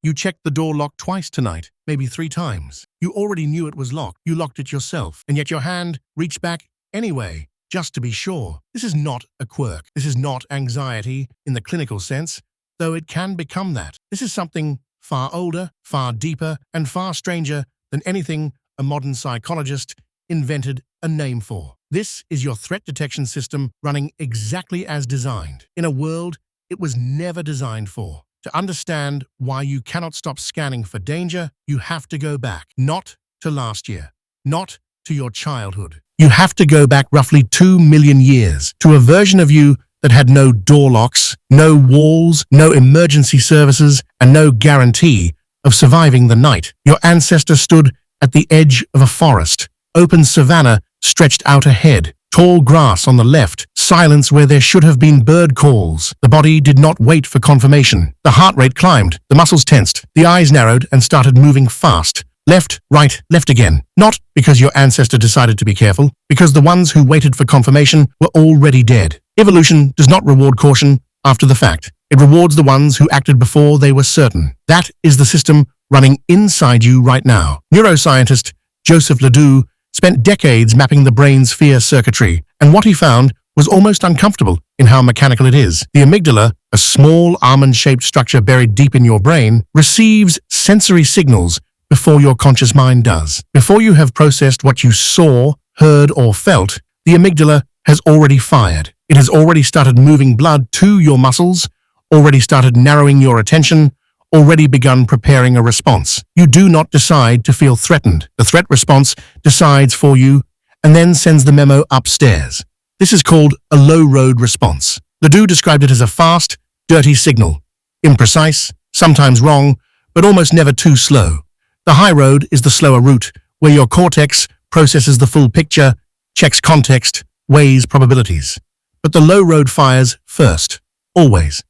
You checked the door lock twice tonight, maybe 3 times. You already knew it was locked. You locked it yourself, and yet your hand reached back anyway, just to be sure. This is not a quirk. This is not anxiety in the clinical sense, though it can become that. This is something far older, far deeper, and far stranger than anything a modern psychologist invented a name for. This is your threat detection system running exactly as designed, in a world it was never designed for. To understand why you cannot stop scanning for danger, you have to go back, not to last year, not to your childhood. You have to go back roughly 2 million years to a version of you that had no door locks, no walls, no emergency services, and no guarantee of surviving the night. Your ancestor stood at the edge of a forest, open savanna stretched out ahead, tall grass on the left, silence where there should have been bird calls. The body did not wait for confirmation. The heart rate climbed, the muscles tensed, the eyes narrowed and started moving fast. Left, right, left again. Not because your ancestor decided to be careful, because the ones who waited for confirmation were already dead. Evolution does not reward caution after the fact. It rewards the ones who acted before they were certain. That is the system running inside you right now. Neuroscientist Joseph LeDoux spent decades mapping the brain's fear circuitry, and what he found was almost uncomfortable in how mechanical it is. The amygdala, a small almond-shaped structure buried deep in your brain, receives sensory signals before your conscious mind does. Before you have processed what you saw, heard, or felt, the amygdala has already fired. It has already started moving blood to your muscles, already started narrowing your attention, already begun preparing a response. You do not decide to feel threatened. The threat response decides for you and then sends the memo upstairs. This is called a low-road response. LeDoux described it as a fast, dirty signal. Imprecise, sometimes wrong, but almost never too slow. The high road is the slower route, where your cortex processes the full picture, checks context, weighs probabilities. But the low road fires first, always.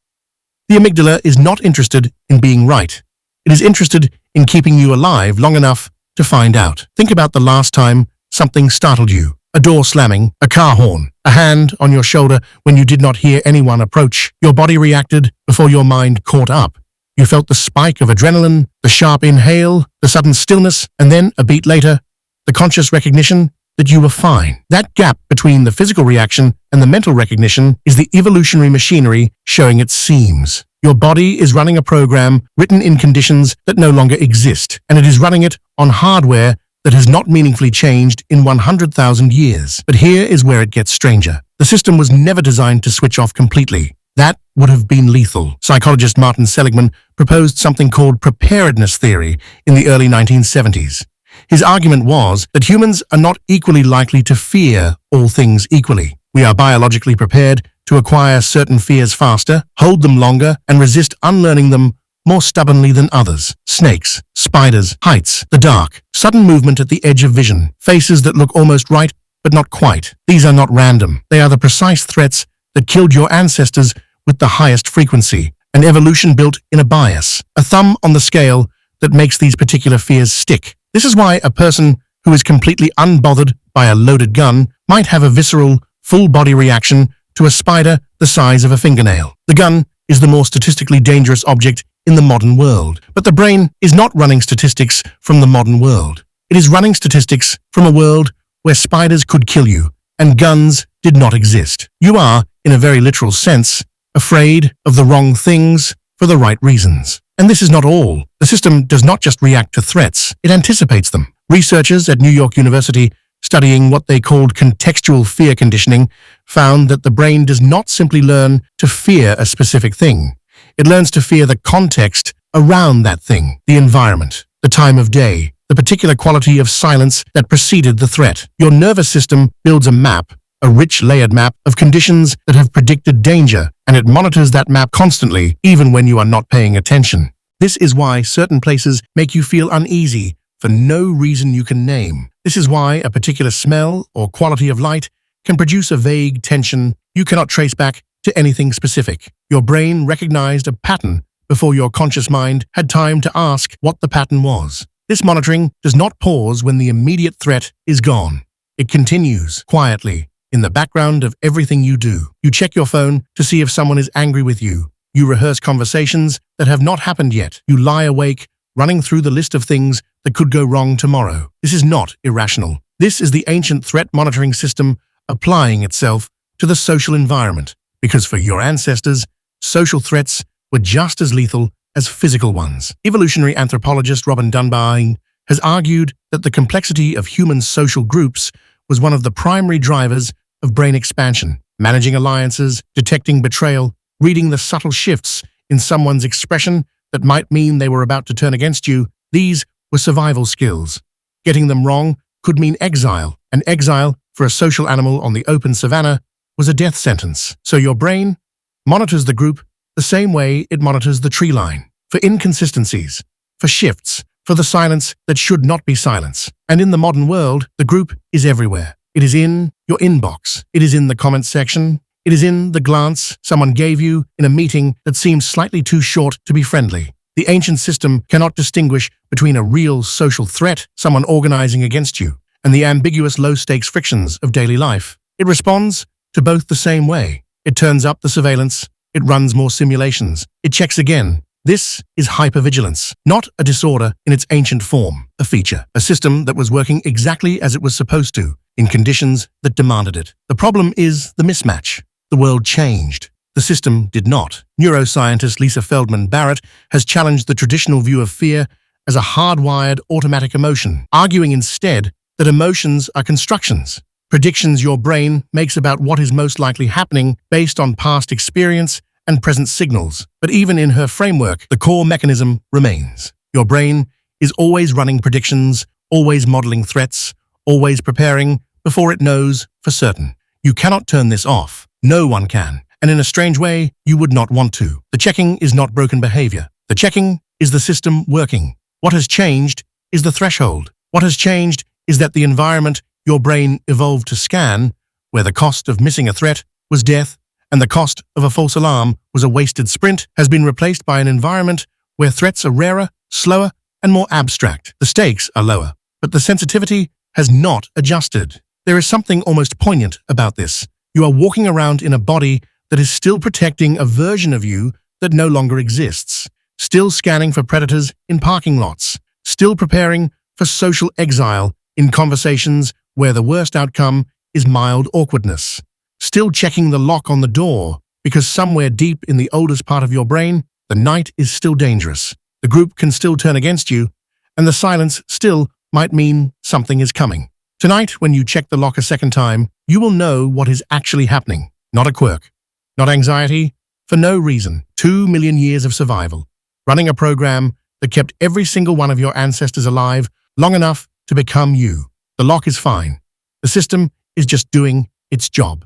The amygdala is not interested in being right. It is interested in keeping you alive long enough to find out. Think about the last time something startled you. A door slamming, a car horn, a hand on your shoulder when you did not hear anyone approach. Your body reacted before your mind caught up. You felt the spike of adrenaline, the sharp inhale, the sudden stillness, and then, a beat later, the conscious recognition that you were fine. That gap between the physical reaction and the mental recognition is the evolutionary machinery showing its seams. Your body is running a program written in conditions that no longer exist, and it is running it on hardware that has not meaningfully changed in 100,000 years. But here is where it gets stranger. The system was never designed to switch off completely. That would have been lethal. Psychologist Martin Seligman proposed something called preparedness theory in the early 1970s. His argument was that humans are not equally likely to fear all things equally. We are biologically prepared to acquire certain fears faster, hold them longer, and resist unlearning them more stubbornly than others. Snakes, spiders, heights, the dark, sudden movement at the edge of vision, faces that look almost right but not quite. These are not random. They are the precise threats that killed your ancestors with the highest frequency. An evolution built in a bias, a thumb on the scale that makes these particular fears stick. This is why a person who is completely unbothered by a loaded gun might have a visceral, full-body reaction to a spider the size of a fingernail. The gun is the more statistically dangerous object in the modern world. But the brain is not running statistics from the modern world. It is running statistics from a world where spiders could kill you and guns did not exist. You are, in a very literal sense, afraid of the wrong things for the right reasons. And this is not all. The system does not just react to threats, it anticipates them. Researchers at New York University studying what they called contextual fear conditioning found that the brain does not simply learn to fear a specific thing. It learns to fear the context around that thing, the environment, the time of day, the particular quality of silence that preceded the threat. Your nervous system builds a map, a rich layered map of conditions that have predicted danger, and it monitors that map constantly, even when you are not paying attention. This is why certain places make you feel uneasy for no reason you can name. This is why a particular smell or quality of light can produce a vague tension you cannot trace back to anything specific. Your brain recognized a pattern before your conscious mind had time to ask what the pattern was. This monitoring does not pause when the immediate threat is gone. It continues quietly in the background of everything you do. You check your phone to see if someone is angry with you, You rehearse conversations that have not happened yet. You lie awake, running through the list of things that could go wrong tomorrow. This is not irrational. This is the ancient threat monitoring system applying itself to the social environment. Because for your ancestors, social threats were just as lethal as physical ones. Evolutionary anthropologist Robin Dunbar has argued that the complexity of human social groups was one of the primary drivers of brain expansion. Managing alliances, detecting betrayal, reading the subtle shifts in someone's expression that might mean they were about to turn against you, these were survival skills. Getting them wrong could mean exile, and exile for a social animal on the open savanna was a death sentence. So your brain monitors the group the same way it monitors the tree line, for inconsistencies, for shifts, for the silence that should not be silence. And in the modern world, the group is everywhere. It is in your inbox. It is in the comments section. It is in the glance someone gave you in a meeting that seems slightly too short to be friendly. The ancient system cannot distinguish between a real social threat, someone organizing against you, and the ambiguous low-stakes frictions of daily life. It responds to both the same way. It turns up the surveillance. It runs more simulations. It checks again. This is hypervigilance, not a disorder in its ancient form, a feature, a system that was working exactly as it was supposed to, in conditions that demanded it. The problem is the mismatch. The world changed. The system did not. Neuroscientist Lisa Feldman Barrett has challenged the traditional view of fear as a hardwired automatic emotion, arguing instead that emotions are constructions, predictions your brain makes about what is most likely happening based on past experience and present signals. But even in her framework, the core mechanism remains. Your brain is always running predictions, always modeling threats, always preparing before it knows for certain. You cannot turn this off. No one can. And in a strange way, you would not want to. The checking is not broken behavior. The checking is the system working. What has changed is the threshold. What has changed is that the environment your brain evolved to scan, where the cost of missing a threat was death and the cost of a false alarm was a wasted sprint, has been replaced by an environment where threats are rarer, slower, and more abstract. The stakes are lower, but the sensitivity has not adjusted. There is something almost poignant about this. You are walking around in a body that is still protecting a version of you that no longer exists, still scanning for predators in parking lots, still preparing for social exile in conversations where the worst outcome is mild awkwardness, still checking the lock on the door because somewhere deep in the oldest part of your brain, the night is still dangerous. The group can still turn against you, and the silence still might mean something is coming. Tonight, when you check the lock a second time, you will know what is actually happening. Not a quirk, not anxiety, for no reason. 2 million years of survival, running a program that kept every single one of your ancestors alive long enough to become you. The lock is fine. The system is just doing its job.